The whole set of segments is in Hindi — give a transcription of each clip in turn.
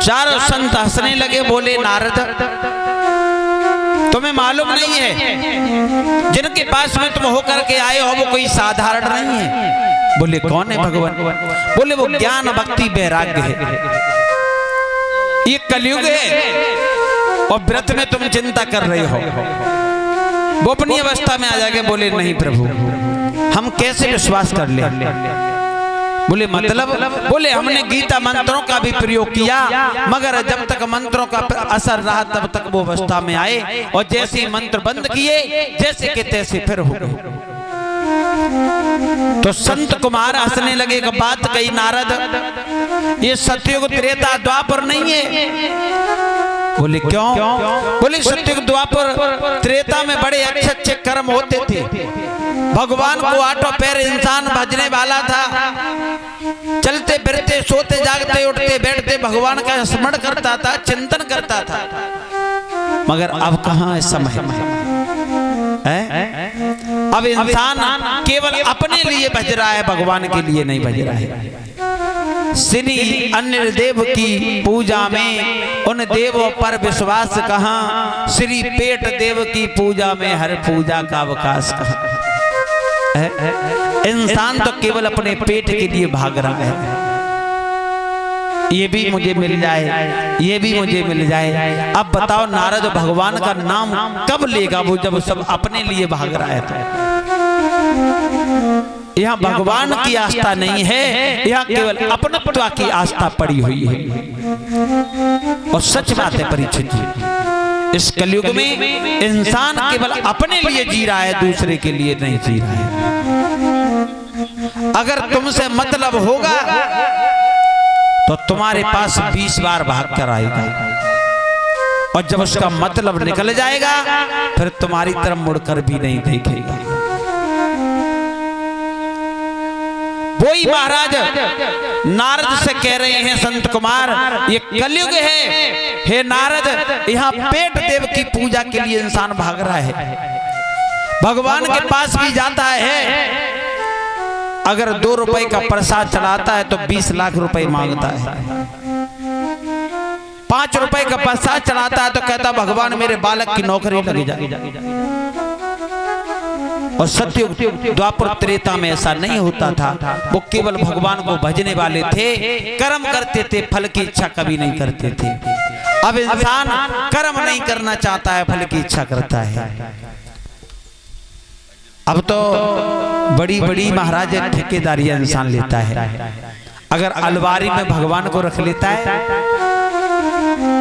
चारों संत हंसने लगे, बोले नारद तुम्हें मालूम नहीं है जिनके पास में तुम होकर के आए हो वो कोई साधारण नहीं है। बोले कौन है भगवान? बोले वो ज्ञान भक्ति वैराग्य है, ये कलयुग है और व्रत में तुम चिंता कर रहे हो। वो अपनी अवस्था में आ जाके बोले नहीं प्रभु हम कैसे विश्वास कर ले? बोले मतलब? बोले हमने गीता मंत्रों का भी प्रयोग किया मगर जब तक मंत्रों का असर रहा तब तक वो अवस्था में आए और जैसे ही मंत्र बंद किए जैसे के तैसे फिर हो गए। तो संत कुमार हंसने लगे, कि बात कही नारद ये सतयुग त्रेता द्वापर नहीं है। बोले क्यों? बोले सतयुग द्वापर त्रेता में बड़े अच्छे अच्छे कर्म होते थे, भगवान को आठों पैर इंसान भजने वाला था, चलते फिरते सोते जागते उठते बैठते भगवान का स्मरण करता था, चिंतन करता था। मगर अब कहाँ है समय है? अब इंसान केवल अपने लिए भज रहा है, भगवान के लिए नहीं भज रहा है। श्री अन्य देव की पूजा में उन देवों पर विश्वास कहाँ, श्री पेट देव की पूजा में हर पूजा का अवकाश कहाँ। इंसान तो केवल अपने पेट के लिए भाग रहा है, ये भी मुझे मिल जाए, ये भी मुझे मिल जाए। अब बताओ नारद भगवान का नाम कब लेगा वो, जब सब अपने लिए भाग रहा है। तो यहाँ भगवान की आस्था नहीं है, यहाँ केवल अपनत्व की आस्था पड़ी हुई है। और सच बात है परीक्षित जी, इस कलयुग में इंसान केवल अपने लिए जी रहा है, दूसरे के लिए नहीं जी रहा है। अगर तुमसे मतलब होगा तो तुम्हारे पास 20 बार भाग कर आएगा और जब उसका मतलब निकल जाएगा फिर तुम्हारी तरफ मुड़कर भी नहीं देखेगा। वही महाराज नारद से कह रहे हैं संत कुमार ये कलयुग है, हे नारद यहाँ पेट देव की पूजा के लिए इंसान भाग रहा है, भगवान के पास भी जाता है, अगर 2 रुपए का प्रसाद चढ़ाता है तो 20 लाख रुपए मांगता है, 5 रुपए का प्रसाद चढ़ाता है तो कहता भगवान मेरे बालक की नौकरी लग जाए। और सतयुग द्वापर त्रेता में ऐसा नहीं होता था, वो केवल भगवान को भजने वाले थे, कर्म करते थे, फल की इच्छा कभी नहीं करते थे। अब इंसान कर्म नहीं करना चाहता है, फल की इच्छा करता है। अब तो बड़ी बड़ी महाराज ठेकेदारी इंसान लेता है, अगर अलवारी में भगवान को रख लेता है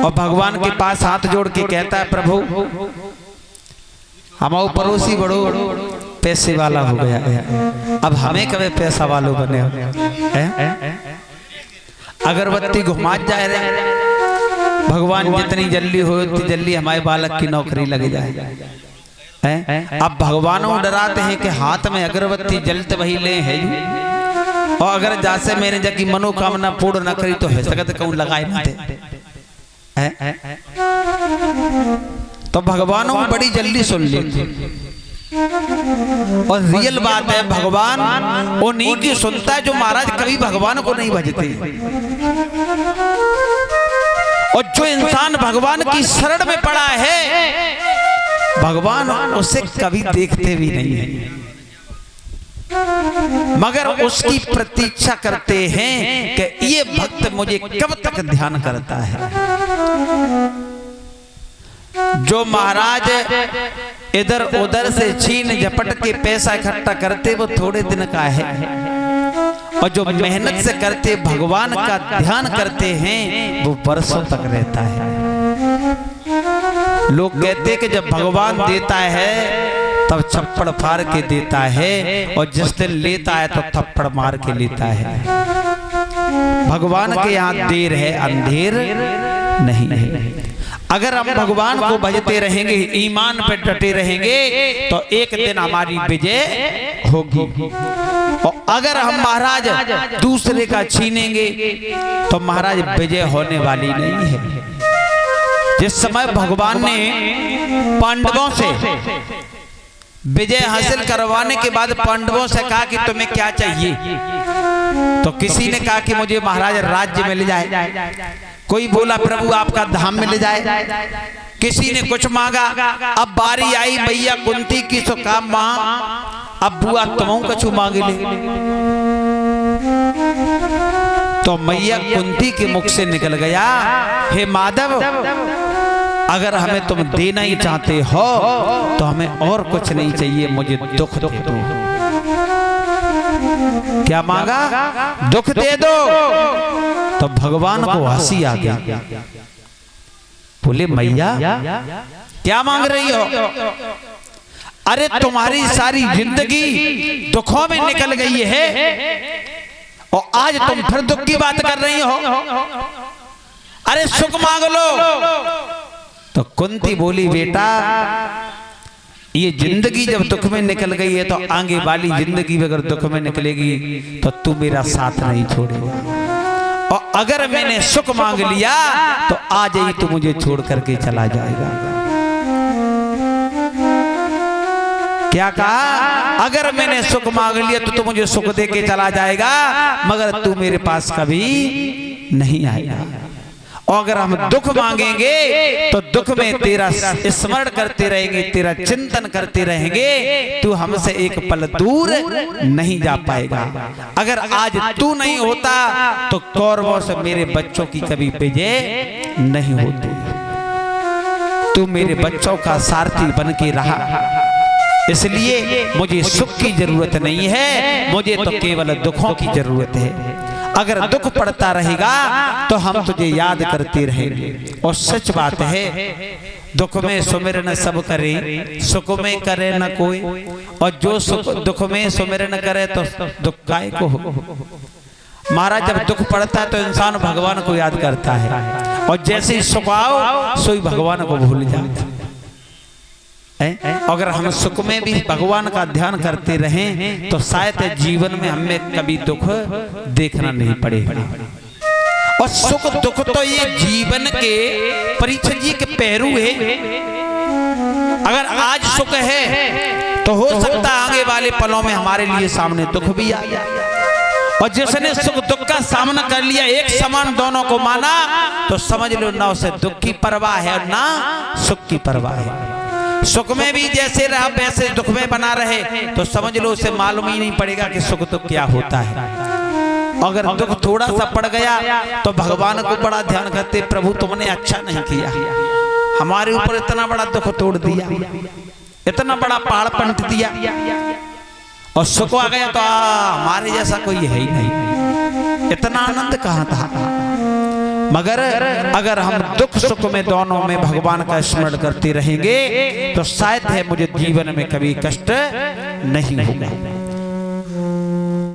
और भगवान के पास हाथ जोड़ के कहता है प्रभु हमारा पड़ोसी बड़ो पैसे वाला हो गया है, अब हमें कभी पैसा वालों बने हो। अगरबत्ती घुमा जाए रहे भगवान जितनी जल्दी हो उतनी जल्दी हमारे बालक की नौकरी लग जाए। अब भगवानों डराते हैं कि हाथ में अगरबत्ती जलते वही ले है, और अगर जैसे मैंने जाकी मनोकामना पूर्ण न करी तो है सकत कहूं लगाए ना थे। तो भगवानों बड़ी जल्दी सुन लेते, और रियल बात है भगवान उन्हीं की सुनता है जो महाराज कभी भगवान को नहीं भजते। और जो इंसान भगवान की शरण में पड़ा है भगवान उसे कभी देखते भी नहीं है, मगर उसकी प्रतीक्षा करते हैं कि ये भक्त मुझे कब तक ध्यान करता है। जो महाराज इधर उधर से छीन झपट के पैसा इकट्ठा करते वो थोड़े दिन का है, और जो मेहनत से करते भगवान का ध्यान करते हैं वो वर्षों तक रहता है। लोग कहते हैं कि जब भगवान देता है तब छप्पड़ फाड़ के देता है, और जिस दिन लेता है तो थप्पड़ मार के लेता है। भगवान के यहाँ देर है, अंधेर नहीं है। अगर हम भगवान को भजते रहेंगे, ईमान पे डटे रहेंगे तो एक दिन हमारी विजय होगी। और अगर हम महाराज दूसरे का छीनेंगे तो महाराज विजय होने वाली नहीं है। जिस समय भगवान ने पांडवों से विजय हासिल करवाने के बाद पांडवों से कहा कि तुम्हें क्या चाहिए, तो किसी ने कहा कि मुझे महाराज राज्य मिल जाए, कोई बोला प्रभु आपका धाम मिल जाए, किसी ने कुछ मांगा। अब बारी आई मैया कुंती की, तो काम मां अब बुआ तुम कछु मांगे ले। तो मैया कुंती के मुख से निकल गया, हे माधव अगर हमें तुम देना ही चाहते हो तो हमें और कुछ नहीं चाहिए, मुझे दुख दे दो। क्या मांगा? दुख दे दो। तो भगवान को हंसी आ गई, बोले मैया क्या मांग रही हो? अरे तुम्हारी सारी जिंदगी दुखों में निकल गई है और आज तुम फिर दुख की बात कर रही हो। अरे सुख मांग लो। तो कुंती बोली बेटा ये जिंदगी जब दुख में निकल गई है तो आगे वाली जिंदगी भी अगर दुख में निकलेगी तो तू मेरा साथ नहीं छोड़ेगा, और अगर मैंने सुख मांग लिया तो आज ही तू मुझे छोड़ करके चला जाएगा। क्या कहा? अगर मैंने सुख मांग लिया तो तू मुझे सुख दे के चला जाएगा, मगर तू मेरे पास कभी नहीं आएगा। और अगर हम दुख मांगेंगे तो दुख में तेरा स्मरण करते रहेंगे, तेरा चिंतन करते रहेंगे, तू हमसे एक पल दूर नहीं जा पाएगा। अगर आज तू नहीं होता तो कौरवों से मेरे बच्चों की कभी विजय नहीं होती। तू मेरे बच्चों का सारथी बन के रहा, इसलिए मुझे सुख की जरूरत नहीं है, मुझे तो केवल दुखों की जरूरत है। अगर दुख पड़ता रहेगा तो हम तुझे याद करते रहेंगे। और सच बात है, दुख में सुमिरन सब करे, सुख में करे न कोई। और जो सुख दुख में सुमिरन करे तो दुख काहे को हो। महाराज जब दुख पड़ता है तो इंसान भगवान को याद करता है, और जैसे ही सुख आओ सोई भगवान को भूल जाता है। अगर हम सुख में भी भगवान का ध्यान करते रहें तो शायद जीवन में हमें कभी दुख देखना नहीं पड़ेगा। और सुख दुख तो ये जीवन के परीक्षा जी के पहलू है। अगर आज सुख है तो हो सकता है आगे वाले पलों में हमारे लिए सामने दुख भी आ जाए। और जिसने सुख दुख का सामना कर लिया, एक समान दोनों को माना, तो समझ लो ना उसे दुख की परवाह है और ना सुख की परवाह है। सुख में भी जैसे रहा वैसे दुख में बना रहे तो समझ लो उसे मालूम ही नहीं पड़ेगा कि सुख दुख क्या होता है। अगर दुख थोड़ा सा पड़ गया तो भगवान को बड़ा ध्यान करते, प्रभु तुमने अच्छा नहीं किया, हमारे ऊपर इतना बड़ा दुख तोड़ दिया, इतना बड़ा पहाड़ पलट दिया। और सुख आ गया तो हमारे जैसा कोई है ही नहीं, इतना आनंद कहाँ था। मगर अगर हम दुख सुख में दोनों में भगवान का स्मरण करते रहेंगे तो शायद है मुझे जीवन में कभी कष्ट नहीं होगा।